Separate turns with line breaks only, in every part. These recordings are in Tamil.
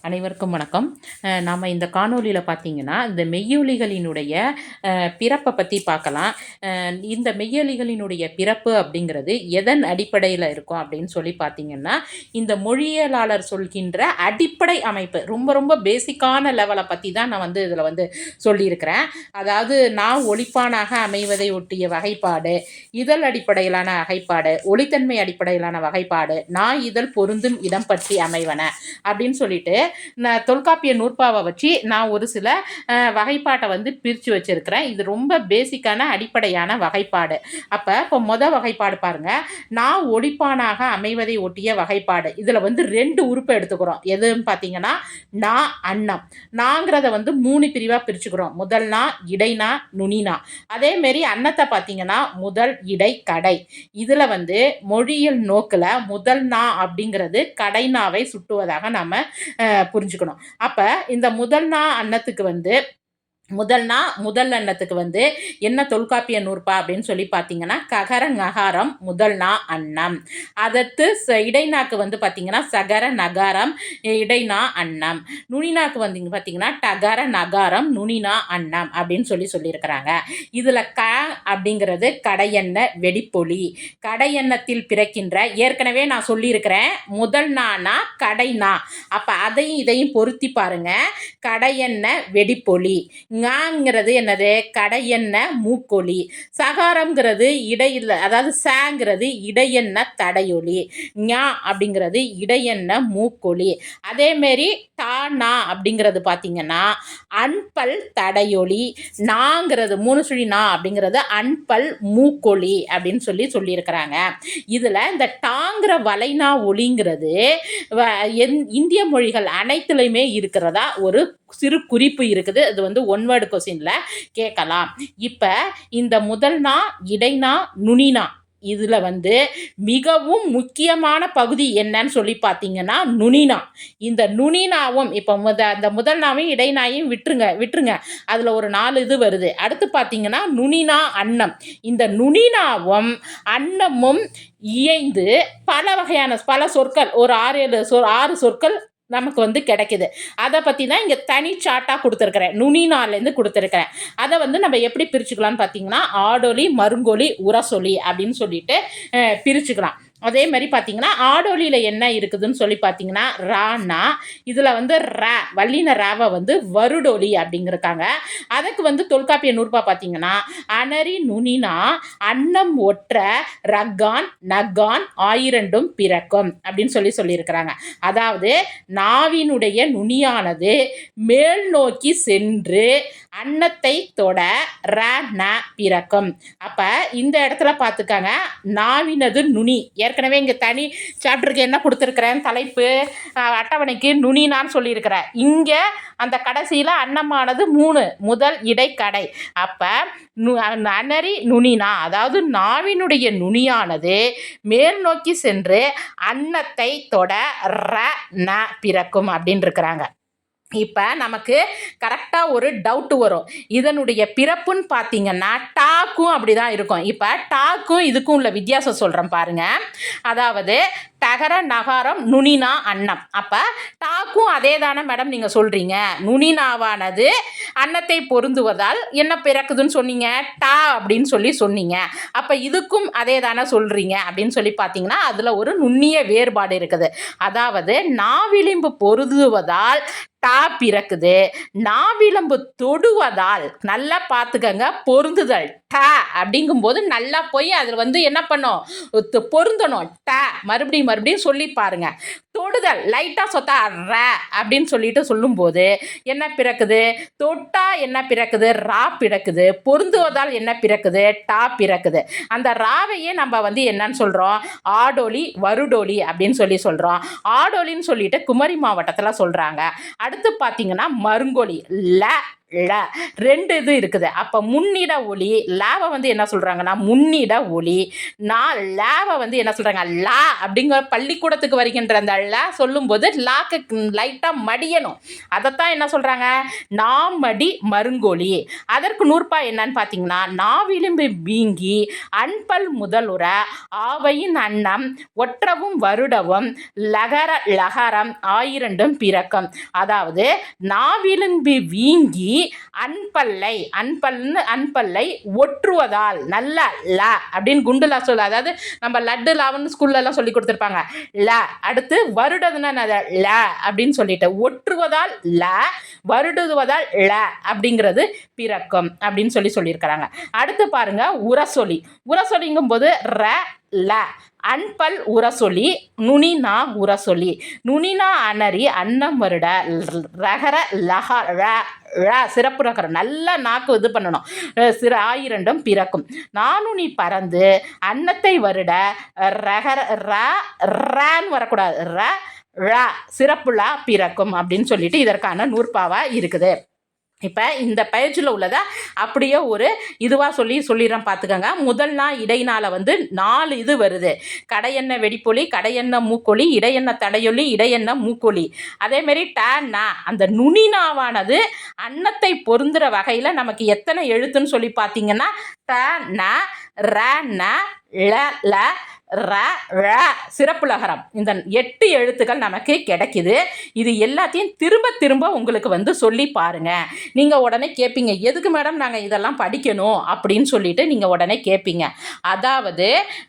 அனைவருக்கும் வணக்கம். நாம் இந்த காணொளியில் பார்த்தீங்கன்னா, இந்த மெய்யொலிகளினுடைய பிறப்பை பற்றி பார்க்கலாம். இந்த மெய்யொலிகளினுடைய பிறப்பு அப்படிங்கிறது எதன் அடிப்படையில் இருக்கும் அப்படின்னு சொல்லி பார்த்தீங்கன்னா, இந்த மொழியியலாளர் சொல்கின்ற அடிப்படை அமைப்பு ரொம்ப ரொம்ப பேசிக்கான லெவலை பற்றி தான் நான் இதில் சொல்லியிருக்கிறேன். அதாவது நான் ஒலிப்பானாக அமைவதை ஒட்டிய வகைப்பாடு, இதழ் அடிப்படையிலான வகைப்பாடு, ஒலித்தன்மை அடிப்படையிலான வகைப்பாடு, நான் இதழ் பொருந்தும் இடம் பற்றி அமைவன அப்படின்னு சொல்லிட்டு நான் தொல்காப்பிய நூற்பாவை வச்சு நான் ஒரு சில வகைப்பாட்டை பிரித்து வச்சுருக்கிறேன். இது ரொம்ப பேசிக்கான அடிப்படையான வகைப்பாடு. இப்போ வகைப்பாடு பாருங்கள், நான் ஒலிப்பானாக அமைவதை ஒட்டிய வகைப்பாடு. இதில் 2 உறுப்பை எடுத்துக்கிறோம். எதுன்னு பார்த்தீங்கன்னா நான் அன்னம். நாங்கிறத 3 பிரிவாக பிரிச்சுக்கிறோம். முதல் நா, இடைநா, நுனினா. அதேமாரி அன்னத்தை பார்த்தீங்கன்னா முதல், இடை, கடை. இதில் மொழியியல் நோக்கில் முதல் நா அப்படிங்கிறது கடைநாவை சுட்டுவதாக நம்ம புரிஞ்சுக்கணும். அப்போ இந்த முதல் நா அன்னத்துக்கு முதல் அன்னத்துக்கு என்ன தொல்காப்பிய நூற்பா அப்படின்னு சொல்லி பார்த்தீங்கன்னா ககர நகாரம் முதல் நா அன்னம். அதற்கு இடைநாக்கு பார்த்தீங்கன்னா சகர நகாரம் இடைநா அன்னம். நுனிநாக்கு பார்த்தீங்கன்னா டகர நகாரம் நுனினா அன்னம் அப்படின்னு சொல்லியிருக்கிறாங்க. இதில் அப்படிங்கிறது கடையெண்ண வெடிப்பொலி. கடையெண்ணத்தில் பிறக்கின்ற, ஏற்கனவே நான் சொல்லியிருக்கிறேன், முதல் நானா கடைநா. அப்போ அதையும் இதையும் பொருத்தி பாருங்க. கடையெண்ண வெடிப்பொலி. ங்கிறது என்னது? கடையெண்ண மூக்கொலி. சகாரம்ங்கிறது இடையில், அதாவது சாங்கிறது இடையெண்ண தடையொலி. ஞா அப்படிங்கிறது இடையெண்ண மூக்கொலி. அதேமாரி தானா அப்படிங்கிறது பார்த்தீங்கன்னா அன்பல் தடையொலி. நாங்கிறது 3 சுழி நா அப்படிங்கிறது அன்பல் மூக்கொலி அப்படின்னு சொல்லியிருக்கிறாங்க. இதில் இந்த டாங்கிற வளைனா ஒலிங்கிறது இந்திய மொழிகள் அனைத்துலையுமே இருக்கிறதா ஒரு சிறு குறிப்பு இருக்குது. அது 1 வேர்டு கொஸ்டின்ல கேட்கலாம். இப்போ இந்த முதல் நா, இடைநா, நுனினா இதில் மிகவும் முக்கியமான பகுதி என்னன்னு சொல்லி பார்த்தீங்கன்னா நுனினா. இந்த நுனினாவும் இப்போ அந்த முதல் நாவையும் இடைநாயும் விட்டுருங்க. அதில் ஒரு 4 இது வருது. அடுத்து பார்த்தீங்கன்னா நுனினா அன்னம். இந்த நுனினாவும் அன்னமும் இயைந்து பல வகையான பல சொற்கள், ஒரு 6 சொற்கள் நமக்கு கிடைக்குது. அதை பற்றி தான் இங்கே தனி சாட்டாக கொடுத்துருக்குறேன். நுனினாலேருந்து கொடுத்துருக்கிறேன். அதை நம்ம எப்படி பிரிச்சுக்கலாம்னு பார்த்தீங்கன்னா ஆடொலி, மருங்கொலி, உரசொலி அப்படின்னு சொல்லிட்டு பிரிச்சுக்கலாம். அதே மாதிரி பார்த்தீங்கன்னா ஆடொலியில் என்ன இருக்குதுன்னு சொல்லி பார்த்தீங்கன்னா ரானா. இதில் ரா வல்லின ராவை வருடொலி அப்படிங்கிறக்காங்க. அதுக்கு தொல்காப்பிய நூற்பா பார்த்தீங்கன்னா அனரி நுனினா அன்னம் ஒற்ற ரக்கான் நக்கான் ஆயிரண்டும் பிறக்கும் அப்படின்னு சொல்லியிருக்கிறாங்க. அதாவது நாவினுடைய நுனியானது மேல் நோக்கி சென்று அன்னத்தை தொட ர ந பிறக்கும். அப்போ இந்த இடத்துல பார்த்துக்காங்க, நாவினது நுனி. ஏற்கனவே இங்கே தனி சாப்டருக்கு என்ன கொடுத்துருக்குறேன் தலைப்பு, அட்டவணைக்கு நுனினான்னு சொல்லியிருக்கிறேன். இங்கே அந்த கடைசியில் அன்னமானது 3, முதல், இடை, கடை. அப்போ அனரி நுனினா, அதாவது நாவினுடைய நுனியானது மேல் நோக்கி சென்று அன்னத்தை தொட ர ந பிறக்கும் அப்படின்னு இருக்கிறாங்க. இப்போ நமக்கு கரெக்டாக ஒரு டவுட்டு வரும். இதனுடைய பிறப்புன்னு பார்த்தீங்கன்னா டாக்கும் அப்படி தான் இருக்கும். இப்போ டாக்கும் இதுக்கும் உள்ள வித்தியாசம் சொல்கிறேன் பாருங்கள். அதாவது டகர நகாரம் நுனினா அன்னம். அப்போ டாக்கும் அதே தானே மேடம் நீங்கள் சொல்கிறீங்க. நுனினாவானது அன்னத்தை பொருந்துவதால் என்ன பிறக்குதுன்னு சொன்னீங்க? டா அப்படின்னு சொன்னீங்க. அப்போ இதுக்கும் அதே தானே சொல்கிறீங்க அப்படின்னு சொல்லி பார்த்தீங்கன்னா அதில் ஒரு நுண்ணிய வேறுபாடு இருக்குது. அதாவது நாவிளிம்பு பொருந்துவதால் டா பிறக்குது. நாவிளம்பு தொடுவதால், நல்லா பார்த்துக்கங்க, பொருந்துதல் ட அப்படிங்கும்போது நல்லா போய் அதில் என்ன பண்ணும்? பொருந்தணும். ட மறுபடியும் சொல்லி பாருங்க. தொடுதல் லைட்டாக சொத்தா ர அப்படின்னு சொல்லும்போது என்ன பிறக்குது? தொட்டா என்ன பிறக்குது? ரா பிறக்குது. பொருந்துவதால் என்ன பிறக்குது? டா பிறக்குது. அந்த ராவையே நம்ம என்னன்னு சொல்கிறோம்? ஆடொலி, வருடொலி அப்படின்னு சொல்கிறோம். ஆடொலின்னு சொல்லிட்டு குமரி மாவட்டத்தில் சொல்கிறாங்க. அடுத்து பார்த்தீங்கன்னா மருங்கொலி ல ழ 2 இது இருக்குது. அப்ப முன்னிட ஒலி லாவை வந்து என்ன சொல்றாங்கன்னா முன்னிட ஒலி. நான் லாவை வந்து என்ன சொல்றாங்க லா அப்படிங்கிற பள்ளிக்கூடத்துக்கு வருகின்ற அந்த ல சொல்லும்போது லாக்கு லைட்டா மடியணும். அதைத்தான் என்ன சொல்றாங்க நாமடி மருங்கொலி. அதற்கு நூற்பா என்னன்னு பார்த்தீங்கன்னா நாவிளிம்பு வீங்கி அன்பல் முதலுற ஆவையின் அன்னம் ஒற்றவும் வருடவும் லகர லகரம் ஆயிரண்டும் பிறக்கும். அதாவது நாவிலும்பி வீங்கி அன்பல்லை ஒற்றுவதால் நல்ல ல அப்படின்னு குண்டுலா சொல்ல, அதாவது நம்ம லட்டு லாவன்னு ஸ்கூல்ல எல்லாம் சொல்லி கொடுத்துருப்பாங்க. ல அடுத்து வருடதுன்னா ல அப்படின்னு சொல்லிட்டு ஒற்றுவதால் ல வருடுவதால் ல அப்படிங்கிறது பிறக்கும் அப்படின்னு சொல்லியிருக்கிறாங்க. அடுத்து பாருங்க உரசொலி. உரசொலிங்கும் போது ர ல அன்பல் உரசொலி நுனினா உரசொலி. நுனினா அனரி அன்னம் வருட ரகர லக சிறப்பு ரகரம் நல்லா நாக்கு இது பண்ணணும். ஆயிரண்டும் பிறக்கும். நானுனி பறந்து அன்னத்தை வருட ரகர ரன்னு வரக்கூடாது சிறப்புலா பிறக்கும் அப்படின்னு சொல்லிட்டு இதற்கான நூற்பாவா இருக்குது. இப்போ இந்த பயிற்சியில் உள்ளதை அப்படியே ஒரு இதுவாக சொல்லிடுறேன் பார்த்துக்கோங்க. முதல்னா இடைநாள வந்து 4 இது வருது. கடையெண்ணெய் வெடிப்பொலி, கடையெண்ணெய் மூக்கொலி, இடையெண்ணெய் தடையொலி, இடையெண்ணெய் மூக்கொலி. அதேமாரி டேன்னா அந்த நுனினாவானது அன்னத்தை பொருந்துகிற வகையில் நமக்கு எத்தனை எழுத்துன்னு சொல்லி பார்த்தீங்கன்னா ட ந ல சிறப்பு லகரம். இந்த 8 எழுத்துக்கள் நமக்கு கிடைக்குது. இது எல்லாத்தையும் திரும்ப உங்களுக்கு வந்து சொல்லி பாருங்க. நீங்க உடனே கேட்பீங்க எதுக்கு மேடம் நாங்கள் இதெல்லாம் படிக்கணும் அப்படின்னு சொல்லிட்டு நீங்க உடனே கேட்பீங்க. அதாவது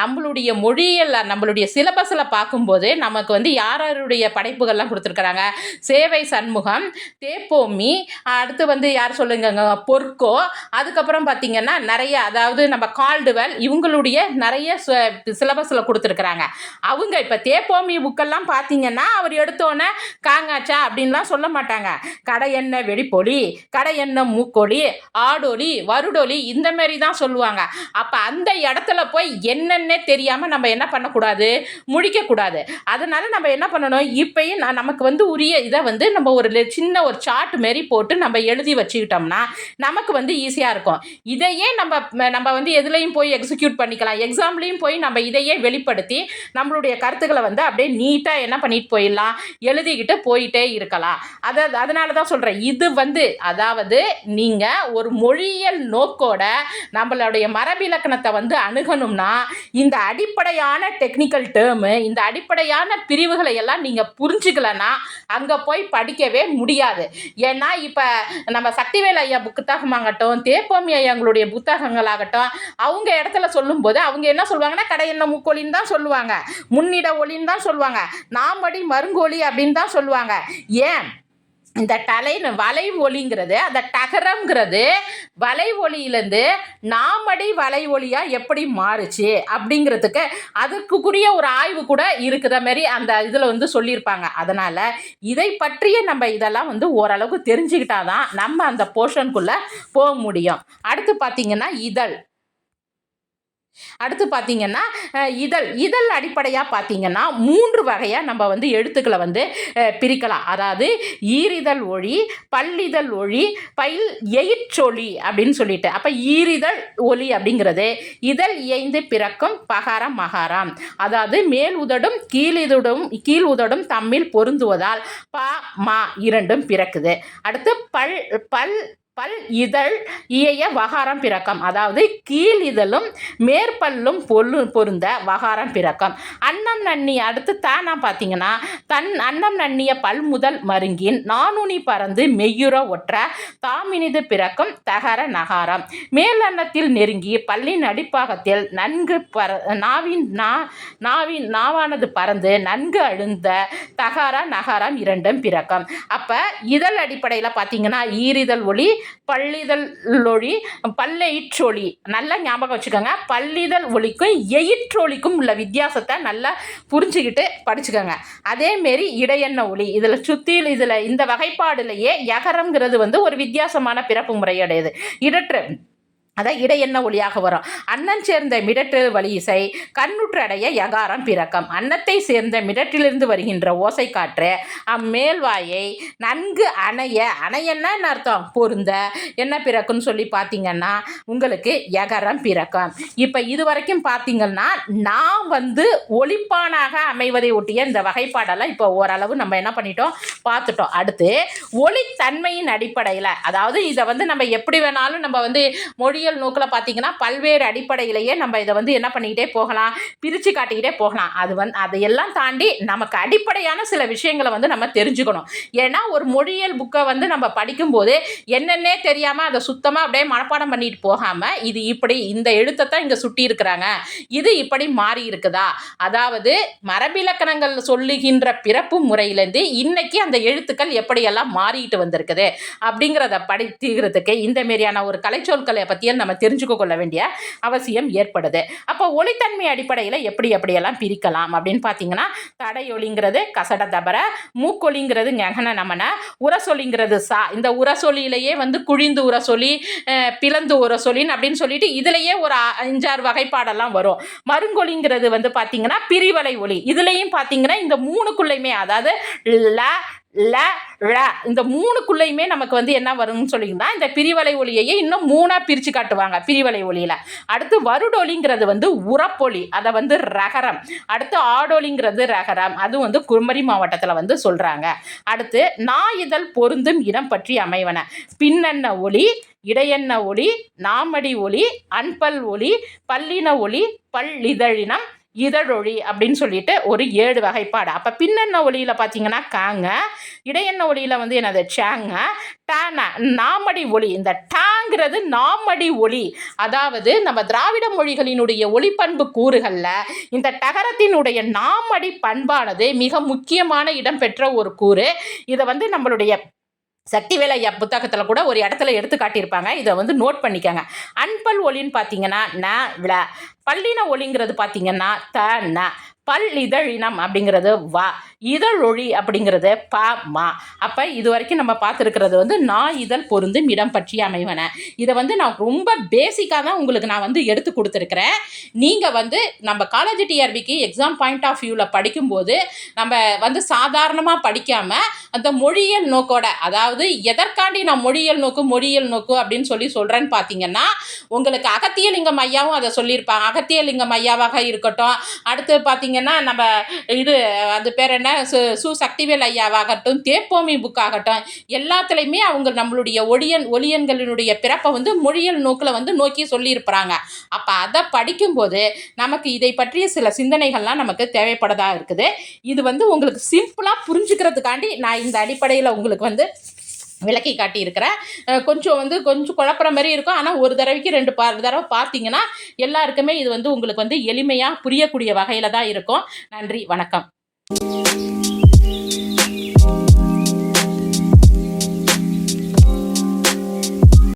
நம்மளுடைய மொழியில் நம்மளுடைய சிலபஸில் பார்க்கும்போது நமக்கு வந்து யாருடைய படைப்புகள்லாம் கொடுத்துருக்குறாங்க. சேவை சண்முகம், தேப்போமி, அடுத்து வந்து யார் சொல்லுங்க பொற்கோ, அதுக்கப்புறம் பார்த்தீங்கன்னா நிறைய, அதாவது நம்ம கால்டுவெல், இவங்களுடைய நிறைய சிலபஸில் கொடுத்துருக்குறாங்க. அவங்க இப்போ தேப்போமி புக்கெல்லாம் பார்த்தீங்கன்னா அவர் எடுத்தோன்னே காங்காச்சா அப்படின்லாம் சொல்ல மாட்டாங்க. கடை எண்ணெய் வெடிப்பொலி, கடை எண்ணெய் மூக்கொலி, ஆடொலி, வருடொலி, இந்த மாதிரி தான் சொல்லுவாங்க. அப்போ அந்த இடத்துல போய் என்னென்னே தெரியாமல் நம்ம என்ன பண்ணக்கூடாது, முழிக்கக்கூடாது. அதனால நம்ம என்ன பண்ணணும், இப்பயும் நமக்கு வந்து உரிய இதை வந்து நம்ம ஒரு சின்ன ஒரு சார்ட் மாரி போட்டு நம்ம எழுதி வச்சுக்கிட்டோம்னா நமக்கு வந்து ஈஸியாக இருக்கும். இதையே நம்ம வந்து எதுலையும் போய் எக்ஸிக்யூட் பண்ணிக்கலாம். எக்ஸாம்லேயும் போய் நம்ம இதையே வெளிப்படுத்தி நம்மளுடைய கருத்துக்களை வந்து அப்படியே நீட்டாக என்ன பண்ணிட்டு போயிடலாம், எழுதிக்கிட்டு போயிட்டே இருக்கலாம். அதனால தான் சொல்கிறேன், இது வந்து அதாவது நீங்கள் ஒரு மொழியியல் நோக்கோட நம்மளுடைய மரபிலக்கணத்தை வந்து அணுகணும்னா இந்த அடிப்படையான டெக்னிக்கல் டேர்மு, இந்த அடிப்படையான பிரிவுகளை எல்லாம் நீங்கள் புரிஞ்சுக்கலன்னா அங்கே போய் படிக்கவே முடியாது. ஏன்னா இப்போ நம்ம சக்திவேல் ஐயா புத்தகமாகட்டும், தேப்போமி ஐயாங்களுடைய புத்தகங்களாகட்டும், அவங்க இடத்துல சொல்லும்போது அவங்க என்ன சொல்லுவாங்கன்னா கடையெண்ணெய் மூக்கொலின்னு தான் சொல்லுவாங்க, முன்னிட ஒலின்னு தான் சொல்லுவாங்க, நாமடி மருங்கொலி அப்படின்னு தான் சொல்லுவாங்க. ஏன் இந்த வலை ஒலிங்கிறது, அந்த டகரம்ங்கிறது வலை ஒலியிலேருந்து நாமடி வலை ஒலியாக எப்படி மாறுச்சு அப்படிங்கிறதுக்கு அதுக்குரிய ஒரு ஆய்வு கூட இருக்கிற மாதிரி அந்த இதில் வந்து சொல்லியிருப்பாங்க. அதனால் இதை பற்றிய நம்ம இதெல்லாம் வந்து ஓரளவுக்கு தெரிஞ்சுக்கிட்டாதான் நம்ம அந்த போர்ஷனுக்குள்ளே போக முடியும். அடுத்து பார்த்திங்கன்னா அடுத்து பார்த்தீங்கன்னா இதழ் அடிப்படையாக பார்த்தீங்கன்னா 3 வகையாக நம்ம வந்து எழுத்துக்களை வந்து பிரிக்கலாம். அதாவது ஈரிதழ் ஒளி, பல்லிதழ் ஒளி, எயிற்றொலி அப்படின்னு சொல்லிட்டு. அப்போ ஈரிதழ் ஒலி அப்படிங்கிறது இதழ் இயைந்து பிறக்கும் பகாரம் மகாரம். அதாவது மேல் உதடும் கீழ் உதடும் தம்மில் பொருந்துவதால் ப மா இரண்டும் பிறக்குது. அடுத்து பல் இதழ் இயைய வகாரம் பிறக்கம். அதாவது கீழ் இதழும் மேற்பல்லும் பொருந்த வகாரம் பிறக்கம். அன்னம் நன்னி அடுத்து தானா பார்த்தீங்கன்னா அன்னம் நன்னிய பல் முதல் மருங்கின் நானுனி பறந்து மெய்யுற ஒற்ற தாமினிது பிறக்கும் தகர நகாரம். மேல் அன்னத்தில் நெருங்கி பல்லின் அடிப்பாகத்தில் நன்கு நாவானது பறந்து நன்கு அழுந்த தகார நகாரம் இரண்டும் பிறக்கம். அப்போ இதழ் அடிப்படையில் பார்த்தீங்கன்னா ஈரிதழ் ஒளி, பல்லிதழ் ஒளி, பல்லெயிற்றொலி. நல்லா ஞாபகம் வச்சுக்கோங்க. பல்லிதழ் ஒலிக்கும் எயிற்றொலிக்கும் உள்ள வித்தியாசத்தை நல்லா புரிஞ்சுக்கிட்டு படிச்சுக்கோங்க. அதேமாரி இடையெண்ணெய் ஒலி, இதில் இந்த வகைப்பாடுலேயே யகரம்ங்கிறது வந்து ஒரு வித்தியாசமான பிறப்பு முறையுடையது. அதான் இடையென்ன ஒளியாக வரும். அன்னன் சேர்ந்த மிடற்று வலியிசை கண்ணுற்றடைய யகாரம் பிறக்கம். அன்னத்தை சேர்ந்த மிடற்றிலிருந்து வருகின்ற ஓசை காற்று அம்மேல்வாயை நன்கு அணையன்னா என்ன அர்த்தம்? பொருந்த என்ன பிறக்குன்னு சொல்லி பார்த்தீங்கன்னா உங்களுக்கு யகரம் பிறக்கம். இப்போ இது வரைக்கும் பார்த்தீங்கன்னா நான் ஒலிப்பானாக அமைவதை ஒட்டிய இந்த வகைப்பாடெல்லாம் இப்போ ஓரளவு நம்ம என்ன பண்ணிட்டோம், பார்த்துட்டோம். அடுத்து ஒளித்தன்மையின் அடிப்படையில், அதாவது இதை நம்ம எப்படி வேணாலும் நம்ம மொழிய நோக்கில் பார்த்தீங்கன்னா பல்வேறு அடிப்படையிலேயே நம்ம இதை என்ன பண்ணிக்கிட்டே போகலாம், பிரித்து காட்டிக்கிட்டே போகலாம். அதையெல்லாம் தாண்டி நமக்கு அடிப்படையான சில விஷயங்களை நம்ம தெரிஞ்சுக்கணும். ஏன்னா ஒரு மொழியியல் புக்கை நம்ம படிக்கும்போது என்னென்னே தெரியாமல் அதை சுத்தமாக அப்படியே மனப்பாடம் பண்ணிட்டு போகாமல் இது இப்படி இந்த எழுத்தை தான் இங்கே சுட்டி இருக்கிறாங்க, இது இப்படி மாறி இருக்குதா, அதாவது மரபிலக்கணங்கள் சொல்லுகின்ற பிறப்பு முறையிலேருந்து இன்னைக்கு அந்த எழுத்துக்கள் எப்படியெல்லாம் மாறிட்டு வந்திருக்குது அப்படிங்கிறத படித்துக்கிறதுக்கு இந்த மாதிரியான ஒரு கலைச்சொற்களை பற்றிய நம்ம தெரிஞ்சுக்க கொள்ள வேண்டிய அவசியம் ஏற்படுது. அப்போ ஒளித்தன்மை அடிப்படையில் எப்படியெல்லாம் பிரிக்கலாம் அப்படின்னு பார்த்தீங்கன்னா, தடையொலிங்கிறது கசட தபர, மூக்கொலிங்கிறது ஞகன நமன, உரசொலிங்கிறது சா. இந்த உரசொலியிலேயே குழிந்து உரசொலி, பிளந்து உரசொலின்னு அப்படின்னு சொல்லிட்டு இதுலேயே ஒரு 5-6 வகைப்பாடெல்லாம் வரும். மருங்கொலிங்கிறது பார்த்தீங்கன்னா பிரிவலை ஒலி. இதுலேயும் பார்த்தீங்கன்னா இந்த 3க்குள்ளேயுமே, அதாவது ல ல ழ இந்த 3க்குள்ளேயுமே நமக்கு என்ன வரும்னு சொல்லிங்கன்னா இந்த பிரிவலை ஒலியையே இன்னும் 3ஆ பிரித்து காட்டுவாங்க பிரிவலை ஒலியில். அடுத்து வருடொலிங்கிறது உரப்பொலி, அதை ரகரம். அடுத்து ஆடொலிங்கிறது ரகரம், அது குமரி மாவட்டத்தில் சொல்கிறாங்க. அடுத்து நாயிதழ் பொருந்தும் இடம் பற்றி அமைவன பின்னென்ன ஒலி, இடையென்ன ஒலி, நாமடி ஒலி, அன்பல் ஒலி, பல்லின ஒலி, பல்லிதழினம், இதழொழி அப்படின்னு சொல்லிட்டு ஒரு 7 வகைப்பாடு. அப்போ பின்னென்ன ஒலியில் பார்த்தீங்கன்னா காங்க, இடையென்ன ஒலியில் என்னது சேங்க, டான நாமடி ஒலி. இந்த டாங்கிறது நாமடி ஒலி, அதாவது நம்ம திராவிட மொழிகளினுடைய ஒலிப்பண்பு கூறுகளில் இந்த டகரத்தினுடைய நாமடி பண்பானது மிக முக்கியமான இடம் பெற்ற ஒரு கூறு. இதை நம்மளுடைய சக்திவேல் ஐயா புத்தகத்தில் கூட ஒரு இடத்துல எடுத்து காட்டியிருப்பாங்க. இதை நோட் பண்ணிக்கோங்க. அன்பல் ஒலின்னு பார்த்தீங்கன்னா ந விள, பல்லின ஒலிங்கிறது பார்த்தீங்கன்னா த ந, பல் இதழினம் அப்படிங்கிறது வா, இதழொழி அப்படிங்கிறது ப மா. அப்போ இது வரைக்கும் நம்ம பார்த்துருக்கிறது நான் இதழ் பொருந்தும் இடம் பற்றி அமைவன. இதை நான் ரொம்ப பேசிக்காக தான் உங்களுக்கு நான் எடுத்து கொடுத்துருக்குறேன். நீங்கள் நம்ம காலேஜ் டிஆர்பிக்கு எக்ஸாம் பாயிண்ட் ஆஃப் வியூவில் படிக்கும்போது நம்ம சாதாரணமாக படிக்காமல் அந்த மொழியியல் நோக்கோட, அதாவது எதற்காண்டி நான் மொழியியல் நோக்கு அப்படின்னு சொல்கிறேன்னு பார்த்தீங்கன்னா, உங்களுக்கு அகத்தியலிங்கம் ஐயாவும் அதை சொல்லியிருப்பாங்க. அகத்தியலிங்கம் ஐயாவாக இருக்கட்டும், அடுத்து பார்த்தீங்கன்னா நம்ம அது பேர் என்ன சு சக்திவேல் ஐயாவாகட்டும், தேப்போமி புக்காகட்டும், எல்லாத்துலேயுமே அவங்க நம்மளுடைய ஒளியன்களினுடைய பிறப்பை மொழியியல் நோக்கில் நோக்கி சொல்லியிருப்பாங்க. அப்போ அதை படிக்கும்போது நமக்கு இதை பற்றிய சில சிந்தனைகள்லாம் நமக்கு தேவைப்படதாக இருக்குது. இது உங்களுக்கு சிம்பிளாக புரிஞ்சுக்கிறதுக்காண்டி நான் இந்த அடிப்படையில் உங்களுக்கு விளக்கி காட்டியிருக்கிறேன். கொஞ்சம் குழப்புற மாதிரி இருக்கும். ஆனால் ஒரு தடவைக்கு 2 தடவை பார்த்தீங்கன்னா எல்லாருக்குமே இது உங்களுக்கு எளிமையாக புரியக்கூடிய வகையில் தான் இருக்கும். நன்றி, வணக்கம்.